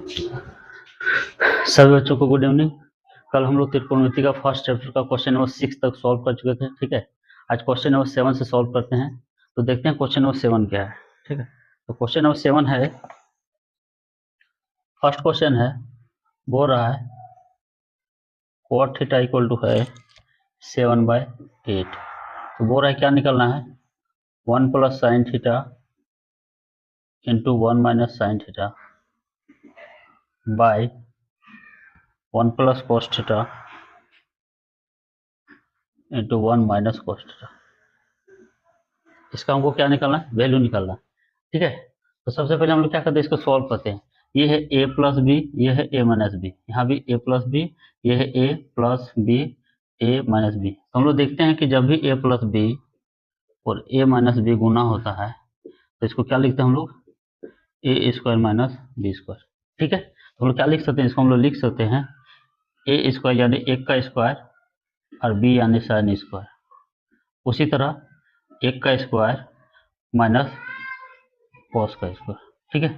सभी बच्चों को गुड इवनिंग। कल हम लोग त्रिकोणमिति का फर्स्ट चैप्टर का क्वेश्चन नंबर 6 तक सॉल्व कर चुके थे। ठीक है, आज क्वेश्चन नंबर 7 से सॉल्व करते हैं। तो देखते हैं क्वेश्चन नंबर 7 क्या है। ठीक है, तो क्वेश्चन नंबर 7 है, फर्स्ट क्वेश्चन है, बोल रहा है cot थीटा इक्वल टू है 7/8। तो बोल रहा है क्या निकलना है, 1 plus sine theta into 1 minus sine theta by 1 plus cos theta into 1 minus cos theta. इसका हमको क्या निकालना है, वैल्यू निकालना है। ठीक है, तो सबसे पहले हम लोग क्या करते हैं, इसको सॉल्व करते हैं। ये है a प्लस बी, ये है a माइनस बी, यहाँ भी a प्लस बी, ये है a plus B, a minus B. तो हम लोग देखते हैं कि जब भी a प्लस बी और a माइनस बी गुना होता है तो इसको क्या लिखते हैं हम लोग, a square minus B square. ठीक है, तो हम लोग क्या लिख सकते हैं, इसको हम लोग लिख सकते हैं a स्क्वायर यानी 1 का स्क्वायर और b यानी साइन स्क्वायर। उसी तरह 1 का स्क्वायर माइनस कॉस का स्क्वायर। ठीक है,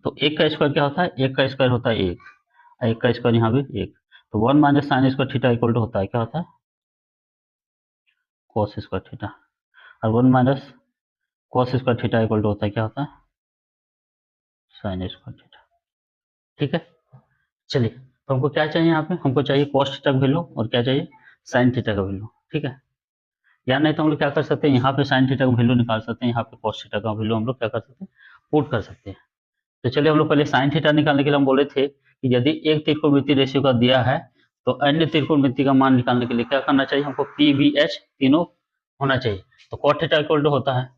तो 1 का स्क्वायर क्या होता है, 1 का स्क्वायर होता है 1, 1 का स्क्वायर यहाँ भी 1। तो 1 minus sine square theta equal to होता है, क्या होता है, कॉस स्क्वायर थीटा। और 1 minus cos square theta equal to होता है, क्या होता है, साइन स्क्वायर थीटा। ठीक है, चलिए, तो हमको क्या चाहिए, यहाँ पे हमको चाहिए कॉस थीटा का वैल्यू और क्या चाहिए, साइन थीटा का वैल्यू। ठीक है, या नहीं तो हम लोग क्या कर सकते हैं, यहाँ पे साइन थीटा का वैल्यू निकाल सकते हैं, यहाँ पे कॉस थीटा का वैल्यू हम लोग क्या कर सकते हैं, पुट कर सकते हैं। तो चलिए, हम लोग पहले साइन थीटा निकालने के लिए हम बोले थे कि यदि एक त्रिकोणमिति रेशियो का दिया है तो अन्य त्रिकोणमिति का मान निकालने के लिए क्या करना चाहिए, हमको पी वी एच तीनों होना चाहिए। तो कॉट थीटा इक्वल टू होता है,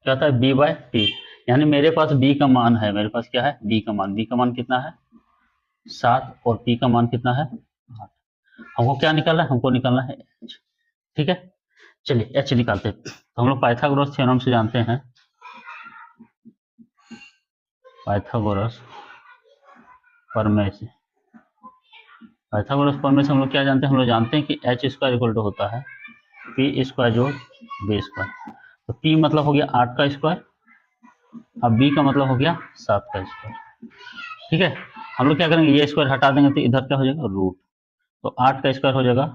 क्या होता है, बी बाय टी। यानी मेरे पास बी का मान है, मेरे पास क्या है, बी का मान, बी का मान कितना है 7 और पी का मान कितना है 8। हमको क्या निकालना है, हमको निकालना है एच। ठीक है, चलिए एच निकालते हैं। तो हम लोग पाइथागोरस थ्योरम से जानते हैं, पाइथागोरस प्रमेय से, पाइथागोरस प्रमेय से हम लोग क्या जानते हैं, हम लोग जानते हैं कि एच स्क्वायर इक्वल टू होता है पी स्क्वायर जोड़ बी स्क्वायर। तो पी मतलब हो गया 8 का स्क्वायर, अब बी का मतलब हो गया 7 का स्क्वायर। ठीक है, हम लोग क्या करेंगे, ये स्क्वायर हटा देंगे तो इधर क्या हो जाएगा, रूट। तो 8 का स्क्वायर हो जाएगा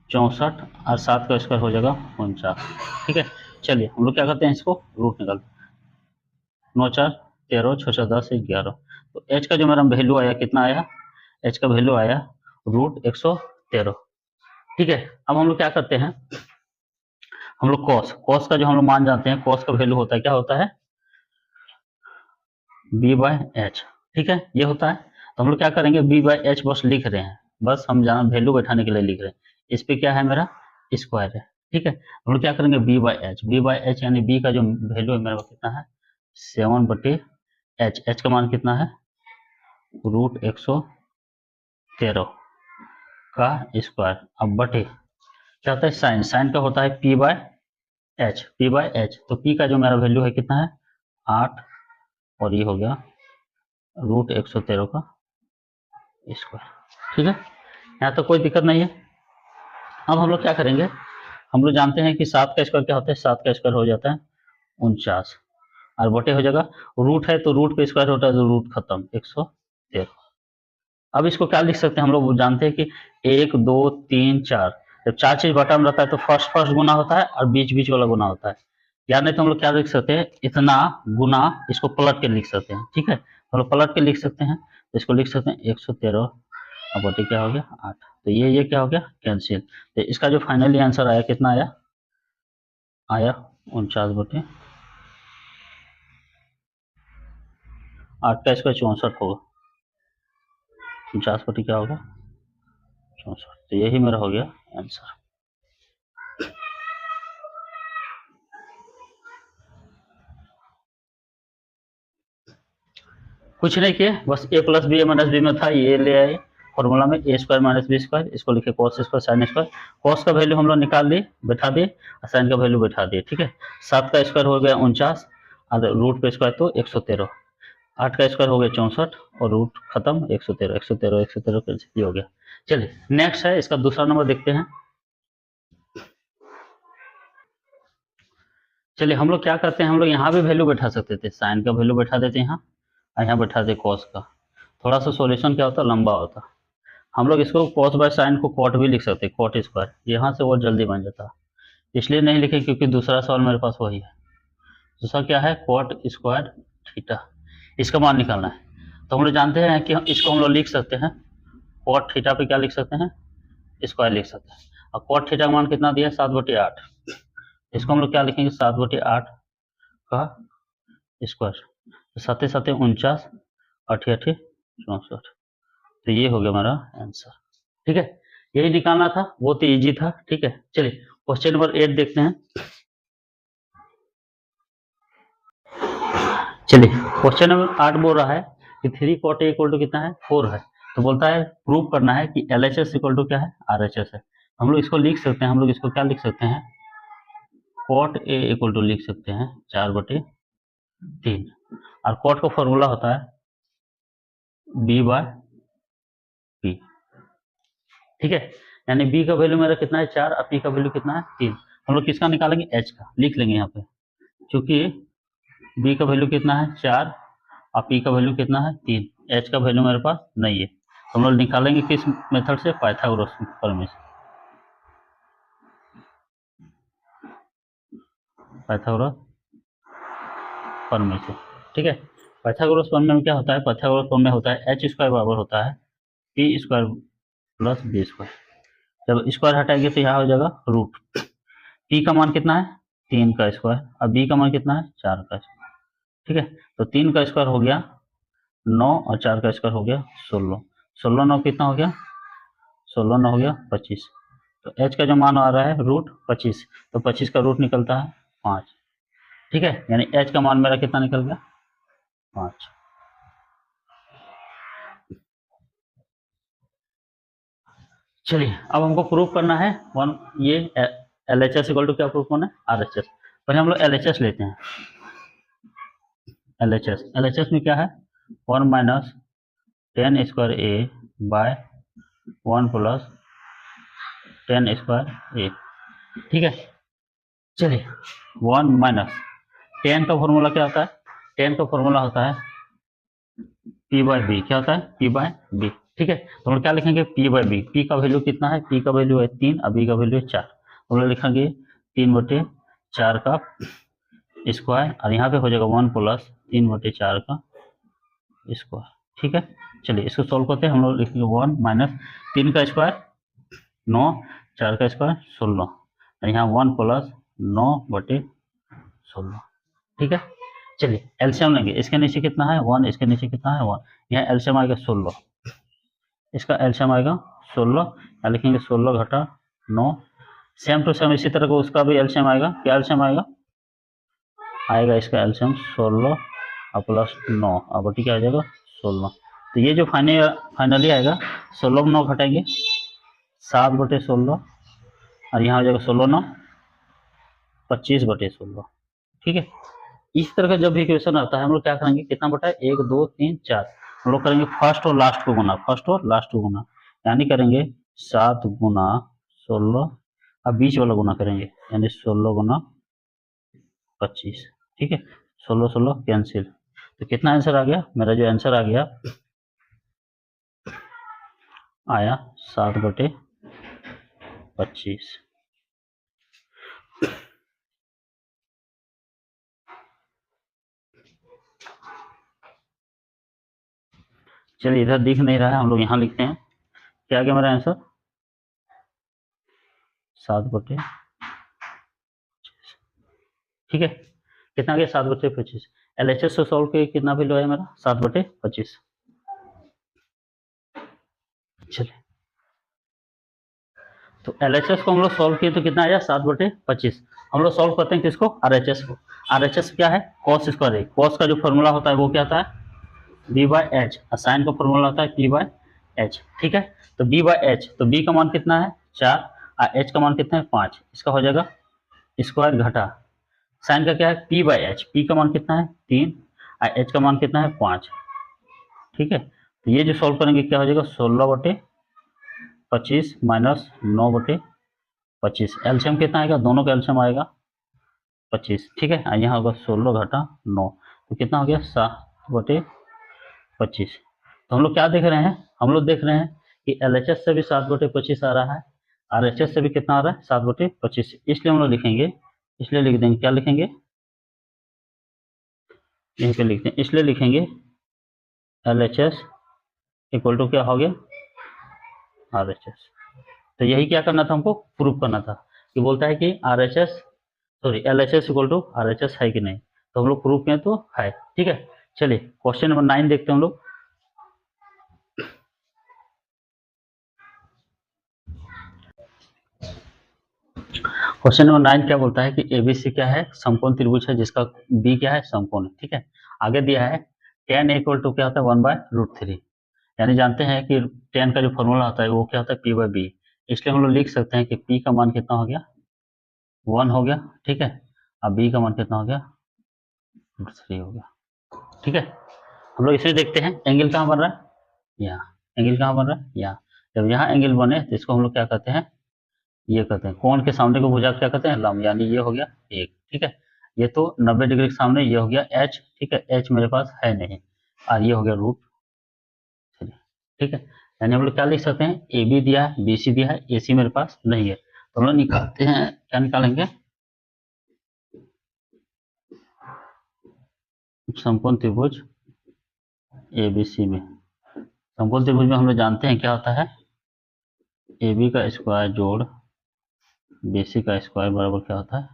64 और 7 का स्क्वायर हो जाएगा 49। ठीक है, चलिए हम लोग क्या करते हैं, इसको रूट निकालते हैं। 9 4 13, 6 6 10 11। तो एच का जो मेरा वैल्यू आया कितना आया, एच का वैल्यू आया रूट 113। ठीक है, अब हम लोग क्या करते हैं, हम लोग कॉस, कॉस का जो हम लोग मान जानते हैं, कॉस का वैल्यू होता है, क्या होता है, बी बाय एच। ठीक है, ये होता है। तो हम लोग क्या करेंगे, बी बाय एच बस लिख रहे हैं, बस हम जाना वैल्यू बैठाने के लिए लिख रहे हैं। इस पे क्या है, मेरा स्क्वायर है। ठीक है, हम लोग क्या करेंगे, B by H, B by H यानी बी का जो वैल्यू है मेरा कितना है 7/एच, एच का मान कितना है रूट 113 का स्क्वायर। अब बटे क्या होता है, साइन, साइन का होता है P by H, P by H. तो पी का जो मेरा वैल्यू है कितना है 8 और ये हो गया रूट 113 का स्क्वायर। ठीक है, यहाँ तो कोई दिक्कत नहीं है। अब हम लोग क्या करेंगे, हम लोग जानते हैं कि 7 का स्क्वायर क्या होता है, 7 का स्क्वायर हो जाता है 49 और बटे हो जाएगा, रूट है तो रूट पे स्क्वायर होता है तो रूट खत्म 113। अब इसको क्या लिख सकते हैं, हम लोग जानते हैं कि 1 2 3 4, जब 4 चीज बटा में रहता है तो फर्स्ट फर्स्ट गुना होता है और बीच बीच वाला गुना होता है। या नहीं तो हम लोग क्या लिख सकते हैं, इतना गुना, इसको पलट के लिख सकते हैं। ठीक है, हम लोग पलट के लिख सकते हैं, तो इसको लिख सकते हैं 113 और बटे क्या हो गया 8। तो ये क्या हो गया कैंसिल। तो इसका जो फाइनली आंसर आया कितना आया, आया 49/8 का स्क्वायर 64 होगा, 49 क्या होगा 64। तो यही मेरा हो गया आंसर। कुछ नहीं किए, बस ए प्लस बी माइनस बी में था, ये ले आए फॉर्मूला में, ए स्क्वायर माइनस बी स्क्वायर, इसको लिखे cos square sine square. Cos का वैल्यू हम लोग निकाल लिए, बैठा दिए, और साइन का वैल्यू बैठा दिए। ठीक है, 7 का स्क्वायर हो गया 49 और रूट पे स्क्वायर तो 113, 8 का स्क्वायर हो गया 64 और रूट खत्म 113, 113 113 ये हो गया। चलिए नेक्स्ट है, इसका दूसरा नंबर देखते हैं। चलिए हम लोग क्या करते हैं, हम लोग यहाँ भी वैल्यू बैठा सकते थे, साइन का वैल्यू बैठा देते हैं यहाँ, और यहाँ बैठा देते कॉस का। थोड़ा सा सॉल्यूशन क्या होता, लंबा होता। हम लोग इसको कॉस बाय साइन को कॉट भी लिख सकते हैं, कॉट स्क्वायर, यहाँ से वो जल्दी बन जाता। इसलिए नहीं लिखे क्योंकि दूसरा सवाल मेरे पास वही है। दूसरा क्या है, कॉट स्क्वायर थीटा, इसका मान निकालना है। तो हम लोग जानते हैं कि इसको हम लोग लिख सकते हैं, कॉट थीटा पे क्या लिख सकते हैं, स्क्वायर लिख सकते हैं। और कॉट थीटा का मान कितना दिया, 7/8। इसको हम लोग क्या लिखेंगे, 7/8 का स्क्वायर, तो 7 7 49, 8 8 64। तो ये हो गया हमारा आंसर। ठीक है, यही निकालना था, बहुत ही इजी था। ठीक है, चलिए क्वेश्चन नंबर 8 देखते हैं। चलिए क्वेश्चन नंबर 8 बोल रहा है कि 3 cot A इक्वल टू कितना है, 4 है। तो बोलता है प्रूव करना है कि LHS इक्वल टू क्या है, RHS है। हम लोग इसको लिख सकते हैं, हम लोग इसको क्या लिख सकते हैं, cot A इक्वल टू लिख सकते हैं 4/3। और cot का फॉर्मूला होता है B/P। ठीक है, यानी B का वैल्यू मेरा कितना है 4 और P का वैल्यू कितना है 3। हम लोग किसका निकालेंगे, H का, लिख लेंगे यहाँ पे, क्योंकि B का वैल्यू कितना है 4 और P का वैल्यू कितना है 3, H का वैल्यू मेरे पास नहीं है। तो हम लोग निकालेंगे किस मेथड से, पाइथागोरस प्रमेय से। पाइथागोरस प्रमेय से, ठीक है। पाइथागोरस प्रमेय में क्या होता है, पाइथागोरस प्रमेय होता है H स्क्वायर बराबर होता है P square plus B square. जब स्क्वायर हटाएंगे तो यहाँ हो जाएगा रूट। P का मान कितना है 3 का स्क्वायर, और B का मान कितना है 4 का स्क्वायर। ठीक है, तो 3 का स्क्वायर हो गया 9 और 4 का स्क्वायर हो गया 16। 16 9 कितना हो गया, 16 9 हो गया 25। तो H का जो मान आ रहा है रूट 25, तो 25 का रूट निकलता है 5। ठीक है, यानी H का मान मेरा कितना निकल गया 5। चलिए अब हमको प्रूव करना है ये LHS इक्वल टू क्या प्रूव करना है, RHS। पहले हम लोग LHS लेते हैं। LHS में क्या है 1 minus 10 square A by 1 plus 10 square A। ठीक है, चलिए 1 माइनस 10 का फॉर्मूला क्या होता है, 10 का फॉर्मूला होता है P/B। क्या होता है, P/B। ठीक है, तो हम लोग क्या लिखेंगे P/B। P का वैल्यू कितना है, P का वैल्यू है 3 और B का वैल्यू है 4। हम लोग लिखेंगे 3/4 का स्क्वायर, और यहाँ पे हो जाएगा 1 प्लस 3/4 का स्क्वायर। ठीक है, चलिए इसको सॉल्व करते हैं। हम लोग लिखेंगे 1 माइनस 3 का स्क्वायर 9, 4 का स्क्वायर 16, और यहाँ 1 प्लस 9/16। ठीक है, चलिए एलसीएम लेंगे। इसके नीचे कितना है 1, इसके नीचे कितना है 1, यहाँ एलसीएम आएगा 16, इसका एलसीएम आएगा 16, यहाँ लिखेंगे 16 घटा 9। सेम टू सेम इसी तरह को उसका भी एलसीएम आएगा, क्या एलसीएम आएगा इसका एलसीएम 16 और प्लस 9 और बटी क्या आ जाएगा 16। तो ये जो फाइनली आएगा 16 9 घटाएंगे 7/16, और यहाँ आ जाएगा 16 9 25/16। ठीक है, इस तरह का जब भी इक्वेशन आता है हम लोग क्या करेंगे, कितना बटा है 1 2 3 4, हम लोग करेंगे फर्स्ट और लास्ट को गुना, फर्स्ट और लास्ट को गुना, यानी करेंगे 7 गुना 16 और बीच वाला गुना करेंगे, यानी 16 गुना 25। ठीक है, 16 16 कैंसिल, तो कितना आंसर आ गया, मेरा जो आंसर आ गया आया 7/25। चलिए इधर दिख नहीं रहा है, हम लोग यहाँ लिखते हैं, क्या आ गया मेरा आंसर 7/25। ठीक है, कितना गया 7/25। LHS से सॉल्व किया कितना वैल्यू है मेरा 7/25। चलिए तो LHS को हम लोग सॉल्व किए तो कितना आया 7/25। हम लोग सॉल्व करते हैं किसको, RHS को। RHS क्या है cos स्क्वायर है, cos का जो फॉर्मूला होता है वो क्या होता है B/H, और साइन का फॉर्मूला होता है P/H। ठीक है, तो B/H, तो B का मान कितना है 4 और H का मान कितना है 5, इसका हो जाएगा स्क्वायर घटा साइन का क्या है P/H, P का मान कितना है 3 और H का मान कितना है 5। ठीक है, तो ये जो सॉल्व करेंगे क्या हो जाएगा 16/25 माइनस 9/25। एलसीएम कितना आएगा, दोनों का एलसीएम आएगा 25, ठीक है। यहाँ होगा 16 घटा 9, तो कितना हो गया 7/25। तो हम लोग क्या देख रहे हैं, हम लोग देख रहे हैं कि LHS से भी 7/25 आ रहा है, RHS से भी कितना आ रहा है 7/25, इसलिए हम लोग लिखेंगे, इसलिए लिख देंगे, क्या लिखेंगे, यहीं पे लिखते हैं, इसलिए लिखेंगे LHS इक्वल टू क्या हो गया RHS। तो यही क्या करना था, हमको प्रूव करना था, कि बोलता है कि LHS इक्वल टू RHS है कि नहीं, तो हम लोग प्रूव किए तो है, ठीक है। चलिए क्वेश्चन नंबर 9 देखते हैं हम लोग। क्वेश्चन नंबर 9 क्या बोलता है कि ABC क्या है, समकोण त्रिभुज है जिसका B क्या है, समकोण है, ठीक है। आगे दिया है tan इक्वल टू क्या होता है 1/√3, यानी जानते हैं कि tan का जो फॉर्मूला होता है वो क्या होता है P/B, इसलिए हम लोग लिख सकते हैं कि P का मान कितना हो गया 1 हो गया, ठीक है, अब B का मान कितना हो गया √3 हो गया, ठीक है। हम लोग इसे देखते हैं, एंगल कहाँ बन रहा है, यहाँ एंगल कहाँ बन रहा है, यहाँ। जब यहाँ एंगल बने तो इसको हम लोग क्या कहते हैं, ये कहते हैं कोण के सामने को भुजा क्या कहते हैं, लंब, यानी ये हो गया 1, ठीक है। ये तो 90 डिग्री के सामने ये हो गया H, ठीक है, H मेरे पास है नहीं, और ये हो गया √3, ठीक है। यानी हम लोग क्या लिख सकते हैं, AB दिया है, BC दिया है, AC मेरे पास नहीं है, तो हम लोग निकालते हैं, क्या निकालेंगे, समकोण त्रिभुज ABC में, समकोण त्रिभुज में हम लोग जानते हैं क्या होता है, AB का स्क्वायर जोड़ BC का स्क्वायर बराबर क्या होता है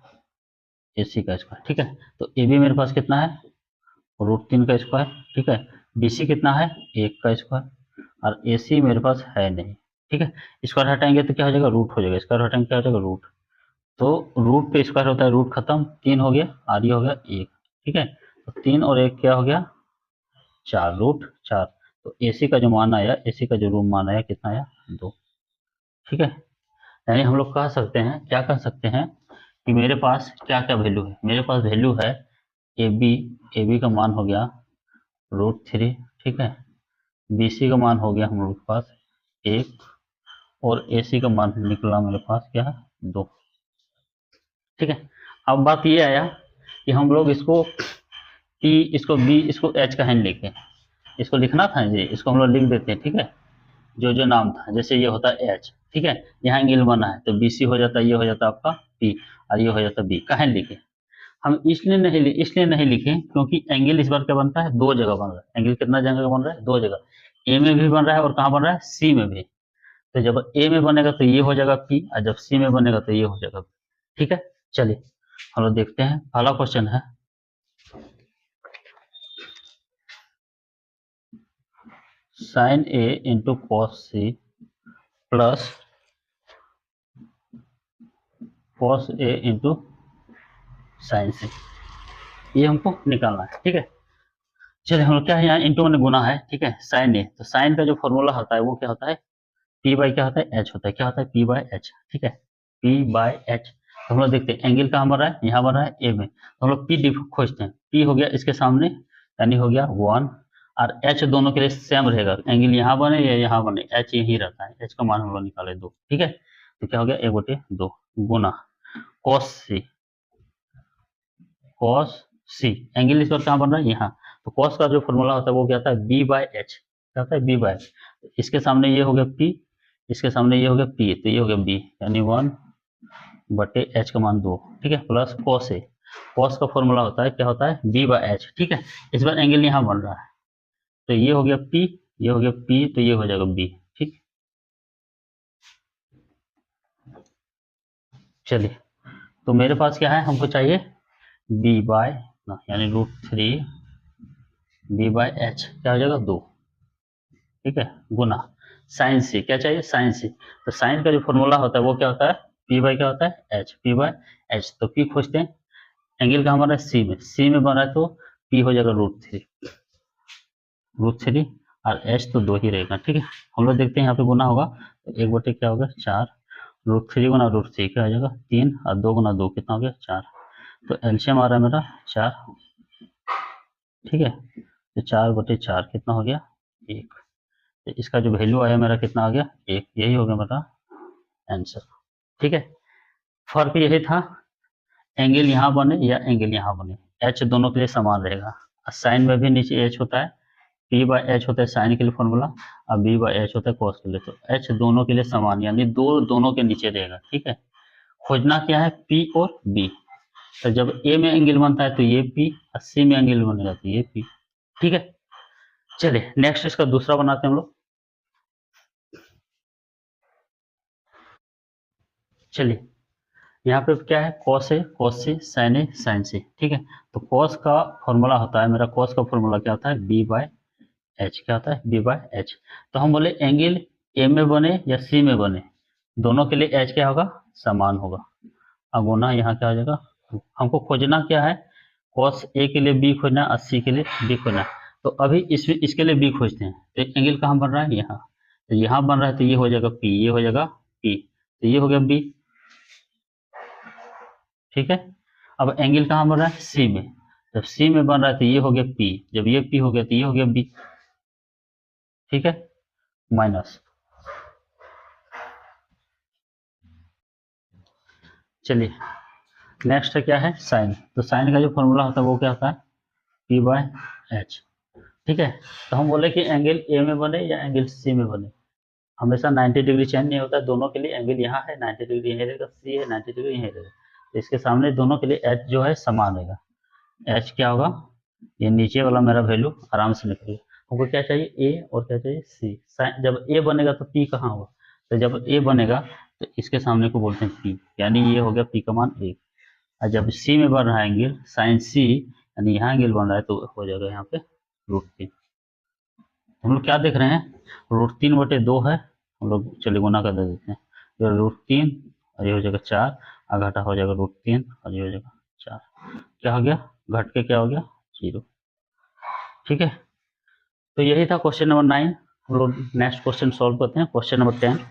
AC का स्क्वायर, ठीक है। तो AB मेरे पास कितना है √3 का स्क्वायर, ठीक है। BC कितना है 1 का स्क्वायर, और AC मेरे पास है नहीं, ठीक है। स्क्वायर हटाएंगे तो क्या हो जाएगा रूट हो जाएगा, स्क्वायर हटाएंगे क्या हो जाएगा रूट, तो रूट पे स्क्वायर होता है रूट खत्म, 3 हो गया और ये हो गया 1, ठीक है। तो 3 और 1 क्या हो गया 4, √4। तो AC का जो मान आया, AC का जो रूम मान आया कितना आया 2, ठीक है। यानी हम लोग कह सकते हैं, क्या कह सकते हैं कि मेरे पास क्या क्या वैल्यू है, मेरे पास वैल्यू है AB का मान हो गया √3, ठीक है। BC का मान हो गया हम लोग के पास 1, और AC का मान निकला मेरे पास क्या है 2, ठीक है। अब बात ये आया कि हम लोग इसको P, इसको B, इसको H का हैंड लेके इसको लिखना था, ये इसको हम लोग लिख देते हैं, ठीक है। जो जो नाम था, जैसे ये होता है H, ठीक है, यहाँ एंगल बना है तो BC हो जाता है, ये हो जाता है आपका P, और ये हो जाता है B, कहाँ लिखे हम इसलिए नहीं लिखे क्योंकि एंगल इस बार क्या बनता है, दो जगह बन रहा है, एंगल कितना जगह बन रहा है, दो जगह, A में भी बन रहा है और कहाँ बन रहा है C में भी। तो जब A में बनेगा तो ये हो जाएगा P, और जब C में बनेगा तो ये हो जाएगा, ठीक है। चलिए हम लोग देखते हैं, पहला क्वेश्चन है sin A into cos C plus cos A into sin C, ये हमको निकालना है, ठीक है। चलिए हम लोग क्या है, यहाँ इंटू मैंने गुना है, ठीक है, साइन ए, तो साइन का जो फॉर्मूला होता है वो क्या होता है पी बाई क्या होता है एच होता है, क्या होता है पी बाई एच, ठीक है, पी बाई एच। तो हम लोग देखते हैं एंगल कहाँ बन रहा है, यहाँ बन रहा है ए में, तो हम लोग पी डी खोजते हैं, पी हो गया इसके सामने यानी हो गया 1, और एच दोनों के लिए सेम रहेगा, एंगल यहाँ बने या यहाँ बने एच यही रहता है, एच का मान हम लोग निकाले 2, ठीक है। तो क्या हो गया 1/2 गुना कॉस सी, कॉस सी, एंगल इस बार कहाँ बन रहा है यहाँ, तो कॉस का जो फॉर्मूला होता है वो क्या होता है बी बाई एच, क्या होता है बी बाई, इसके सामने ये हो गया पी, इसके सामने ये हो गया पी, तो ये हो गया बी, यानी 1/एच का मान 2, ठीक है, प्लस कॉस ए, कॉस का फॉर्मूला होता है क्या होता है बी बाई एच, ठीक है। इस बार एंगल यहाँ बन रहा है, तो ये हो गया पी, ये हो गया पी, तो ये हो जाएगा बी, ठीक। चलिए तो मेरे पास क्या है, हमको चाहिए बी बाय यानी √3 बी बाई एच, क्या हो जाएगा 2, ठीक है, गुना साइन सी, क्या चाहिए साइन सी, तो साइन का जो फॉर्मूला होता है वो क्या होता है पी बाई क्या होता है एच, पी बाई एच, तो पी खोजते हैं, एंगल कहाँ बन रहा है सी में, सी में बन रहा है तो पी हो जाएगा √3 और एच तो 2 ही रहेगा, ठीक है। हम लोग देखते हैं यहाँ पे गुना होगा तो 1/4 क्या होगा 4, √3 गुना √3 क्या हो जाएगा 3, और 2 गुना 2 कितना हो गया 4, तो एलसीएम आ रहा है मेरा 4, ठीक है। तो 4/4 कितना हो गया 1, तो इसका जो वैल्यू आया मेरा कितना आ गया 1, यही हो गया मेरा आंसर, ठीक है। फर्क यही था, एंगल यहाँ बने या एंगल यहाँ बने, एच दोनों के लिए समान रहेगा। साइन में भी नीचे एच होता है, पी बाय एच होता है साइन के लिए फॉर्मूला, और बी बाय एच होता है कॉस के लिए। तो एच दोनों के लिए समान, यानी दो दोनों के नीचे रहेगा। ठीक है, खोजना क्या है, पी और बी। तो जब ए में एंगल बनता है तो ये पी, और सी में एंगल बनेगा तो ये पी। ठीक है, चलिए नेक्स्ट इसका दूसरा बनाते हैं हम लोग। चलिए यहाँ पे क्या है, कॉस है, कॉस से, साइन है, साइन से। ठीक है, तो कॉस का फॉर्मूला होता है, मेरा कॉस का फॉर्मूला क्या होता है, बी बाय एच। क्या होता है, बी बाय एच। तो हम बोले एंगल ए में बने या सी में बने, दोनों के लिए एच क्या होगा, समान होगा। अब गुना यहाँ क्या हो जाएगा, हमको खोजना क्या है, कॉस ए के लिए बी खोजना है और सी के लिए बी खोजना है। तो अभी इसके लिए बी खोजते हैं। तो एंगल कहाँ बन रहा है, यहाँ। तो यहाँ बन रहा है तो ये हो जाएगा पी, ये हो जाएगा पी, तो ये हो गया बी। ठीक है, अब एंगल कहाँ बन रहा है, सी में। जब सी में बन रहा है तो ये हो गया पी, जब ये पी हो गया तो ये हो गया बी। ठीक है, माइनस। चलिए नेक्स्ट है क्या है, साइन। तो साइन का जो फॉर्मूला होता है वो क्या होता है, पी बाय एच। ठीक है, तो हम बोले कि एंगल ए में बने या एंगल सी में बने, हमेशा 90 डिग्री चेंज नहीं होता है। दोनों के लिए एंगल यहाँ है 90 डिग्री यहीं रहेगा, सी है 90 डिग्री यहीं रहेगा। तो इसके सामने दोनों के लिए एच जो है समान रहेगा। एच क्या होगा, ये नीचे वाला मेरा वैल्यू आराम से निकलेगा। हमको क्या चाहिए, ए और क्या चाहिए, सी। जब ए बनेगा तो पी कहाँ होगा, तो जब ए बनेगा तो इसके सामने को बोलते हैं पी, यानी ये हो गया पी का मान 1। और जब सी में बन रहा है एंगल साइन सी, यानी यहाँ एंगल बन रहा है, तो हो जाएगा यहाँ पे √3। हम लोग क्या देख रहे हैं, √3/2 है, हम लोग चलिए गुना कर देते हैं। ये √3 और ये हो जाएगा 4, और घटा हो जाएगा √3 और ये हो जाएगा 4। क्या हो गया, घट के क्या हो गया, 0। ठीक है, तो यही था क्वेश्चन नंबर 9। हम लोग नेक्स्ट क्वेश्चन सॉल्व करते हैं, क्वेश्चन नंबर 10।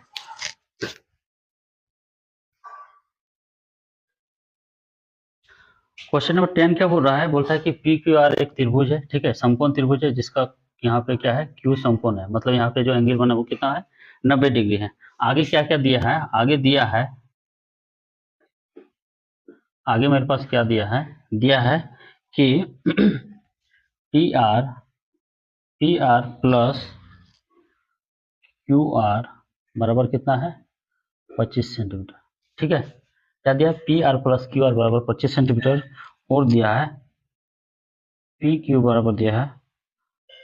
क्वेश्चन नंबर 10 क्या बोल रहा है, बोलता है कि पी क्यू आर एक त्रिभुज है। ठीक है, समकोण त्रिभुज है जिसका यहाँ पे क्या है, क्यू समकोण है, मतलब यहाँ पे जो एंगल बना वो कितना है, 90 डिग्री है। आगे क्या क्या दिया है, आगे दिया है, आगे मेरे पास क्या दिया है कि P R plus Q R बराबर कितना है, 25 सेंटीमीटर। ठीक है, क्या दिया, P R plus Q R बराबर 25 सेंटीमीटर, और दिया है पी क्यू बराबर दिया है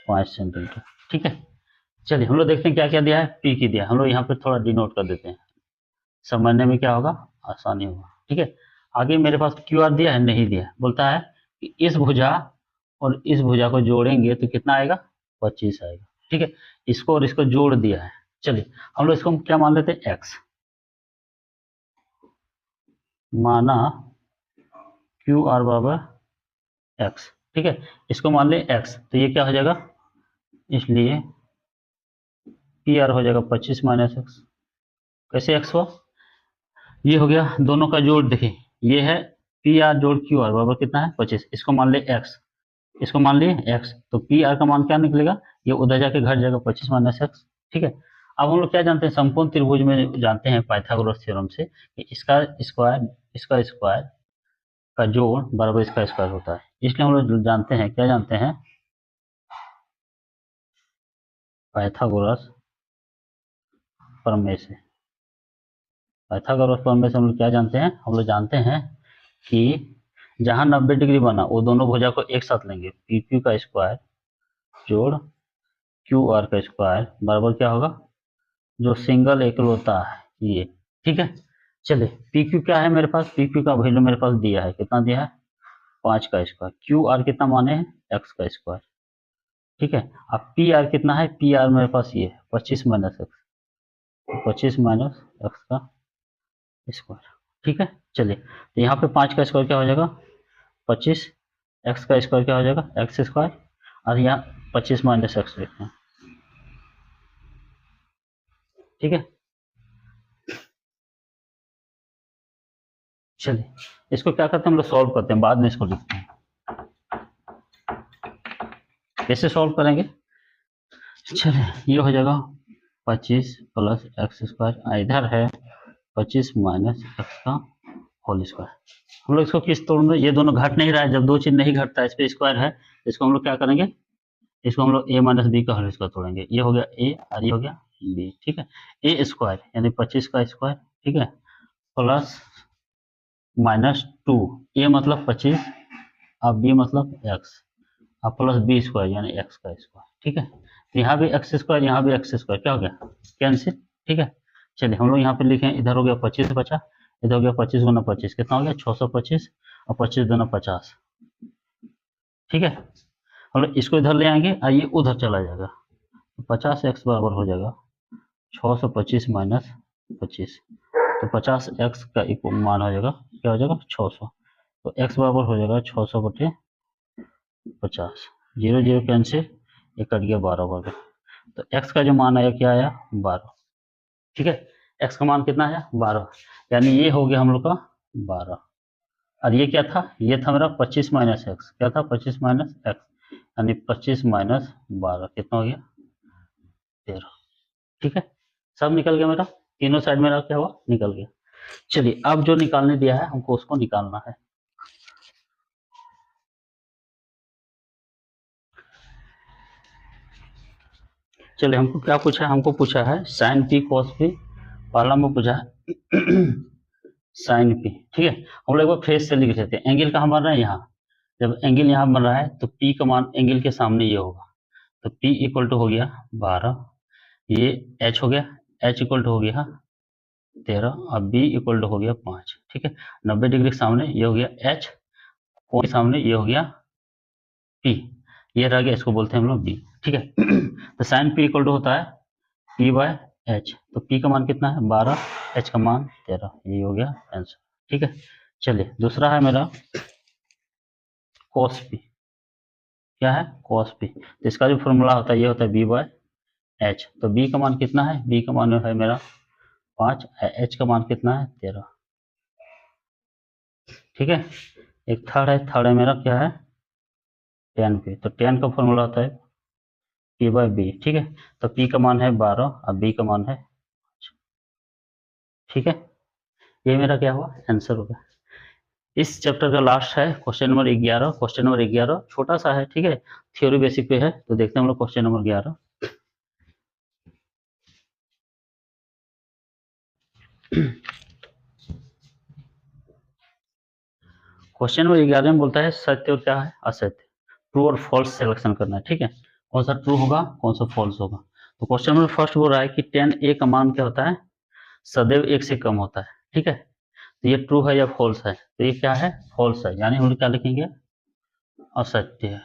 5 सेंटीमीटर। ठीक है, चलिए हम लोग देखते हैं क्या क्या दिया है। पी की दिया, हम लोग यहाँ पे थोड़ा डिनोट कर देते हैं, समझने में क्या होगा, आसानी होगा। ठीक है, आगे मेरे पास क्यू आर दिया है, नहीं दिया है। बोलता है कि इस भुजा और इस भुजा को जोड़ेंगे तो कितना आएगा, 25 आएगा। ठीक है, इसको और इसको जोड़ दिया है। चलिए हम लोग इसको क्या मान लेते हैं, एक्स। माना क्यू आर बराबर एक्स। ठीक है, इसको मान ले एक्स, तो ये क्या हो जाएगा, इसलिए पी आर हो जाएगा 25 माइनस एक्स। कैसे एक्स हुआ, ये हो गया दोनों का जोड़। देखिए ये है पी आर जोड़ क्यू आर बराबर कितना है, 25। इसको मान ले एक्स, इसको मान लिए एक्स, तो पी आर का मान क्या निकलेगा, ये उधर जाके घट जाएगा 25 माइनस एक्स। ठीक है, अब हम लोग क्या जानते हैं, समकोण त्रिभुज में जानते हैं पाइथागोरस थ्योरम से कि इसका स्क्वायर का जोड़ बराबर इसका स्क्वायर होता है। इसलिए हम लोग जानते हैं, क्या जानते हैं, पाइथागोरस प्रमेय से। पाइथागोरस प्रमेय से हम लोग क्या जानते हैं, हम लोग जानते हैं कि जहां 90 डिग्री बना वो दोनों भुजा को एक साथ लेंगे, पी क्यू का स्क्वायर जोड़ क्यू आर का स्क्वायर बराबर क्या होगा, जो सिंगल एकलौता है ये। ठीक है, चलिए पी क्यू क्या है मेरे पास, पी क्यू का वैल्यू मेरे पास दिया है, कितना दिया है, 5 का स्क्वायर। क्यू आर कितना माने हैं, एक्स का स्क्वायर। ठीक है, अब पी आर कितना है, पी आर मेरे पास ये 25 माइनस एक्स, 25 माइनस एक्स का स्क्वायर। ठीक है, चलिए तो यहाँ पे 5 का स्क्वायर क्या हो जाएगा, 25, एक्स का स्क्वायर क्या हो जाएगा, एक्स स्क्वायर, और यहाँ 25 माइनस एक्स लिखते हैं। ठीक है, चलिए इसको क्या करते हैं, हम लोग सॉल्व करते हैं, बाद में इसको लिखते हैं। कैसे सॉल्व करेंगे, चलिए ये हो जाएगा 25 प्लस एक्स स्क्वायर, इधर है 25 माइनस एक्स का होल स्क्वायर। हम लोग इसको किस तोड़, ये दोनों घट नहीं रहा है, जब दो चीज नहीं घटता है, इस पे स्क्वायर है, इसको हम लोग क्या करेंगे, इसको हम लोग a माइनस बी का होल स्क्वायर तोड़ेंगे, ये हो गया a और ये हो गया b, ठीक है। a स्क्वायर यानी 25 का स्क्वायर, ठीक है, प्लस माइनस 2, a मतलब 25 और b मतलब x, और प्लस बी स्क्वायर यानी x का स्क्वायर, ठीक है। तो यहाँ भी एक्स स्क्वायर, यहाँ भी एक्स स्क्वायर, क्या हो गया, कैंसिल, ठीक है। चलिए हम लोग यहाँ पे लिखे, इधर हो गया 25 बचा, इधर हो गया 25 गुना 25 कितना हो गया 625, और 25 गुना 50, ठीक है। हम लोग इसको इधर ले आएंगे और ये उधर चला जाएगा, तो 50x बराबर हो जाएगा 625 माइनस 25, तो 50x का मान हो जाएगा, क्या हो जाएगा 600, तो x बराबर हो जाएगा 600 बटे 50, 0 0 कैंसिल, ये कट गया 12 बराबर, तो x का जो मान आया क्या आया 12, ठीक है। x का मान कितना आया 12, यानी ये हो गया हम लोग का 12, और ये क्या था, ये था मेरा 25 माइनस एक्स, क्या था 25 माइनस एक्स, यानी 25 माइनस 12 कितना हो गया 13, ठीक है। सब निकल गया मेरा, तीनों साइड मेरा क्या हुआ निकल गया। चलिए अब जो निकालने दिया है हमको उसको निकालना है। चलिए हमको क्या पूछा है, हमको पूछा है साइन पी कॉस पी, पहला में पूछा है साइन पी, ठीक है। हम लोग एक बार फेस से लिख लेते हैं, एंगल कहाँ बन रहा है यहाँ, जब एंगल यहाँ बन रहा है तो पी का मान एंगल के सामने ये होगा, तो पी इक्वल टू हो गया 12, ये एच हो गया, एच इक्वल टू हो गया 13, और बी इक्वल टू हो गया 5, ठीक है। 90 डिग्री के सामने ये हो गया एच, कोण के सामने ये हो गया पी, ये रह गया, इसको बोलते हैं हम लोग बी, ठीक है। तो साइन पी इक्वल टू होता है पी बाय एच, तो पी का मान कितना है 12, एच का मान 13, ये हो गया आंसर, ठीक है। चलिए दूसरा है मेरा कॉस पी, क्या है कॉस पी, तो इसका जो फॉर्मूला होता है ये होता है बी बाय एच, तो बी का मान कितना है, बी का मान है मेरा 5, एच का मान कितना है 13, ठीक है। एक थर्ड है, थर्ड है मेरा क्या है टेन पी, तो टेन का फॉर्मूला होता है पी बाय बी, ठीक है। तो पी का मान है 12 और बी का मान है 5, ठीक है। ये मेरा क्या हुआ आंसर होगा। इस चैप्टर का लास्ट है क्वेश्चन नंबर 11, क्वेश्चन नंबर 11 छोटा सा है, ठीक है, थ्योरी बेसिक पे है, तो देखते हैं हम लोग क्वेश्चन नंबर 11। क्वेश्चन नंबर 11 में बोलता है सत्य और क्या है असत्य, ट्रू और फॉल्स सिलेक्शन करना है, ठीक है, कौन सा ट्रू होगा कौन सा फॉल्स होगा। तो क्वेश्चन नंबर फर्स्ट बोल रहा है कि 10a का मान क्या होता है सदैव 1 से कम होता है, ठीक है। तो ये ट्रू है या फॉल्स है, तो ये क्या है फॉल्स है, यानी हम लोग क्या लिखेंगे असत्य है,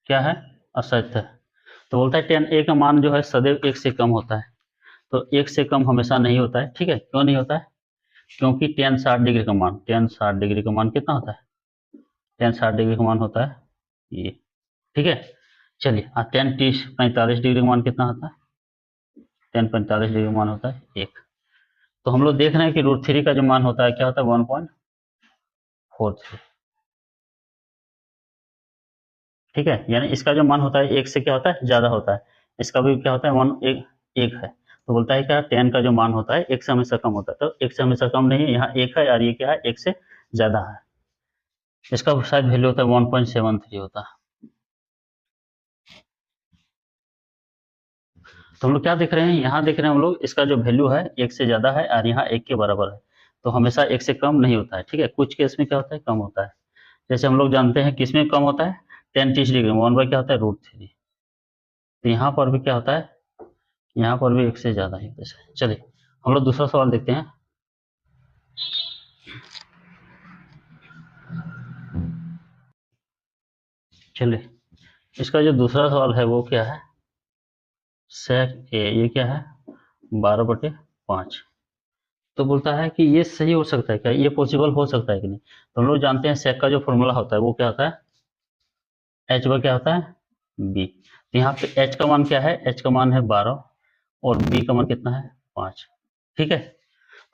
क्या है असत्य है। तो बोलता है 10a का मान जो है सदैव 1 से कम होता है, तो 1 से कम हमेशा नहीं होता है, ठीक है। क्यों नहीं होता है, क्योंकि tan 60 डिग्री का मान, tan 60 डिग्री का मान कितना होता है, tan 60 डिग्री का मान होता है ये, ठीक है। चलिए tan 45 डिग्री का मान कितना होता है, tan 45 डिग्री का मान होता है 1। तो हम लोग देख रहे हैं कि √3 का जो मान होता है क्या होता है 1.43, ठीक है, यानी इसका जो मान होता है 1 से क्या होता है ज्यादा होता है, इसका भी क्या होता है 1 है। तो बोलता है क्या 10 का जो मान होता है 1 से हमेशा कम होता है, तो 1 से हमेशा कम नहीं है, यहाँ 1 है और ये क्या है 1 से ज्यादा है, इसका शायद वैल्यू होता है 1.73 होता है। तो हम लोग क्या देख रहे हैं, यहाँ देख रहे हैं हम लोग इसका जो वैल्यू है 1 से ज्यादा है और यहाँ 1 के बराबर है, तो हमेशा 1 से कम नहीं होता है, ठीक है। कुछ केस में क्या होता है कम होता है, जैसे हम लोग जानते हैं किस में कम होता है tan 30 डिग्री में 1 क्या होता है √3, तो यहाँ पर भी क्या होता है, यहाँ पर भी 1 से ज्यादा ही है। चलिए हम लोग दूसरा सवाल देखते हैं। चलिए इसका जो दूसरा सवाल है वो क्या है sec a, ये क्या है 12/5, तो बोलता है कि ये सही हो सकता है क्या, ये पॉसिबल हो सकता है कि नहीं। तो हम लोग जानते हैं sec का जो फॉर्मूला होता है वो क्या होता है h बार क्या होता है b, तो यहाँ पे h का मान क्या है, h का मान है 12 और b का मान कितना है 5, ठीक है।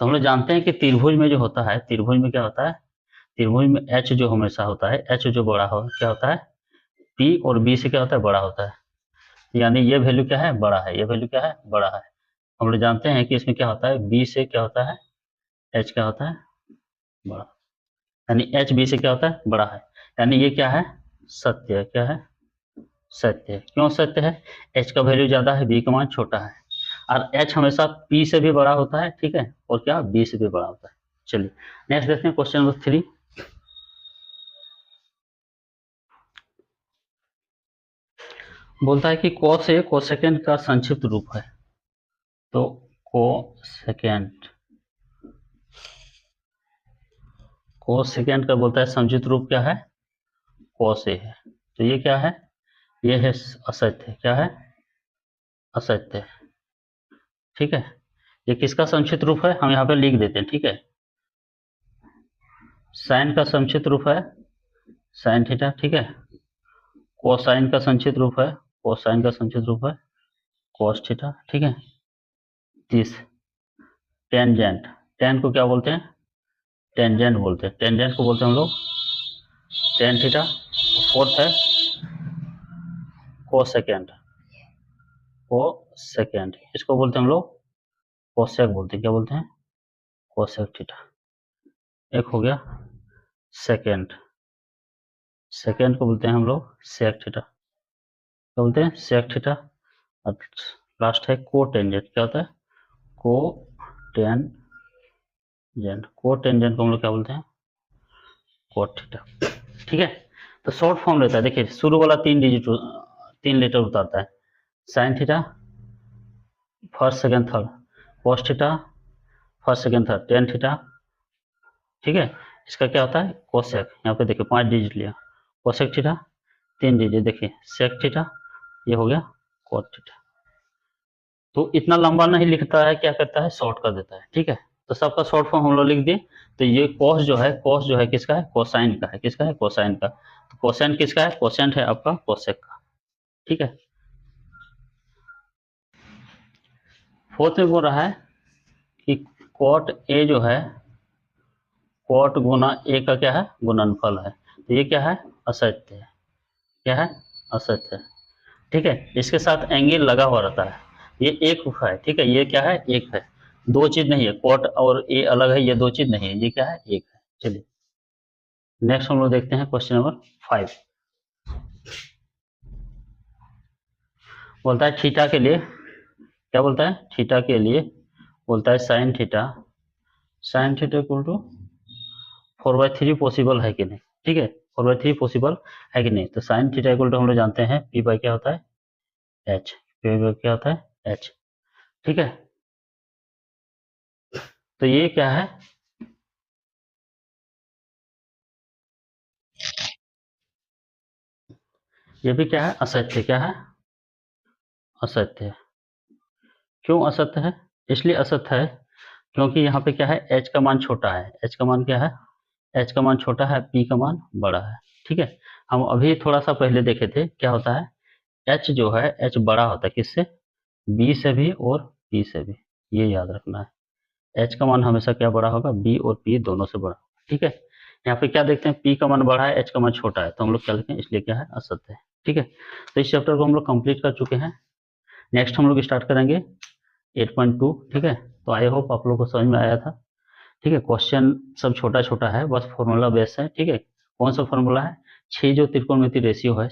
तो हम लोग जानते हैं कि त्रिभुज में जो होता है, त्रिभुज में क्या होता है, त्रिभुज में h जो हमेशा होता है, h जो बड़ा हो क्या होता है p और b से क्या होता है बड़ा होता है, यानी ये वैल्यू क्या है बड़ा है, ये वैल्यू क्या है बड़ा है। हम लोग जानते हैं कि इसमें क्या होता है b से क्या होता है एच क्या होता है, बड़ा, यानी एच बी से क्या होता है, बड़ा है, यानी ये क्या है, सत्य है। क्या है, सत्य है। क्यों सत्य है, एच का वैल्यू ज्यादा है, बी का मान छोटा है, और एच हमेशा पी से भी बड़ा होता है, ठीक है, और क्या, बी से भी बड़ा होता है। चलिए नेक्स्ट देखते हैं क्वेश्चन नंबर 3। बोलता है कि कॉस ए कोसेकेंड का संक्षिप्त रूप है। तो कोसेकेंड, कोसेकेंड का बोलता है संक्षिप्त रूप क्या है, कॉस ए है। तो ये क्या है, ये है असत्य। क्या है, असत्य। ठीक है, ये किसका संक्षिप्त रूप है, हम यहाँ पे लिख देते हैं। ठीक है, साइन का संक्षिप्त रूप है साइन थीटा। ठीक है, कोसाइन का संक्षिप्त रूप है, कोसाइन का संक्षिप्त रूप है कोस थीटा। ठीक है, 30 टेंजेंट, टेन को क्या बोलते हैं, टेंजेंट बोलते हैं, टेंजेंट को बोलते हैं हम लोग टेन थीटा। फोर्थ है कोसेकेंड, कोसेकेंड इसको बोलते हैं हम लोग कोसेक बोलते हैं। क्या बोलते हैं, कोसेक थीटा। एक हो गया सेकेंड, सेकेंड को बोलते हैं हम लोग सेक थीटा। क्या बोलते हैं, सेक थीटा। और लास्ट है को टेंजेंट। क्या होता है, को टेंजेंट, को टेंजेंट को हम लोग क्या बोलते हैं, कोट थीटा। ठीक है, तो शॉर्ट फॉर्म रहता है। देखिए शुरू वाला 3 लेटर उतारता है, sine theta first second third, cos theta first second third, tan theta. ठीक है, इसका क्या होता है, कोसेक। यहाँ पे देखिए 5 डिजिट लिया, कोसेक थीटा 3 डिजिट, देखिए सेक थीटा, ये हो गया कोट थीटा। तो इतना लंबा नहीं लिखता है, क्या करता है, शॉर्ट कर देता है। ठीक है, तो सबका शॉर्ट फॉर्म हम लोग लिख दिए। तो ये कॉस जो है, कॉस जो है किसका है, कोसाइन का है। किसका है, कोसाइन का। तो कोसाइन किसका है, कोसेंट है आपका कोसेक का। ठीक है, फोर्थ में बोल रहा है कि कॉट ए जो है, कॉट गुना ए का क्या है, गुणनफल है। तो ये क्या है, असत्य है। क्या है, असत्य है। ठीक है, इसके साथ एंगल लगा हुआ रहता है, ये एक है। ठीक है, ये क्या है, एक है, दो चीज नहीं है, कॉट और ए अलग है, ये दो चीज नहीं है, ये क्या है, एक है। चलिए नेक्स्ट हम लोग देखते हैं क्वेश्चन नंबर 5। बोलता है थीटा के लिए, क्या बोलता है, थीटा के लिए बोलता है sine theta, sine theta equal to 4/3 possible है कि नहीं। ठीक है, 4/3 पॉसिबल है कि नहीं। तो साइन थीटा इक्वल टू हम लोग जानते हैं पी बाई क्या होता है, एच। पी बाई क्या होता है, एच। ठीक है, तो ये क्या है, ये भी क्या है, असत्य। क्या है, असत्य है। क्यों असत्य है, इसलिए असत्य है क्योंकि यहाँ पे क्या है, एच का मान छोटा है। एच का मान क्या है, एच का मान छोटा है, पी का मान बड़ा है। ठीक है, हम अभी थोड़ा सा पहले देखे थे, क्या होता है, एच जो है, एच बड़ा होता है किससे, बी से भी और पी से भी। ये याद रखना है, एच का मान हमेशा क्या बड़ा होगा, बी और पी दोनों से बड़ा। ठीक है, यहाँ पे क्या देखते हैं, पी का मान बड़ा है, एच का मान छोटा है, तो हम लोग क्या लिखें, इसलिए क्या है, असत्य है। ठीक है, तो इस चैप्टर को हम लोग कंप्लीट कर चुके हैं। नेक्स्ट हम लोग स्टार्ट करेंगे 8.2। ठीक है, तो आई होप आप लोग को समझ में आया था। ठीक है, क्वेश्चन सब छोटा छोटा है, बस फॉर्मूला बेस है। ठीक है, कौन सा फॉर्मूला है, 6 जो त्रिकोणमिति रेशियो है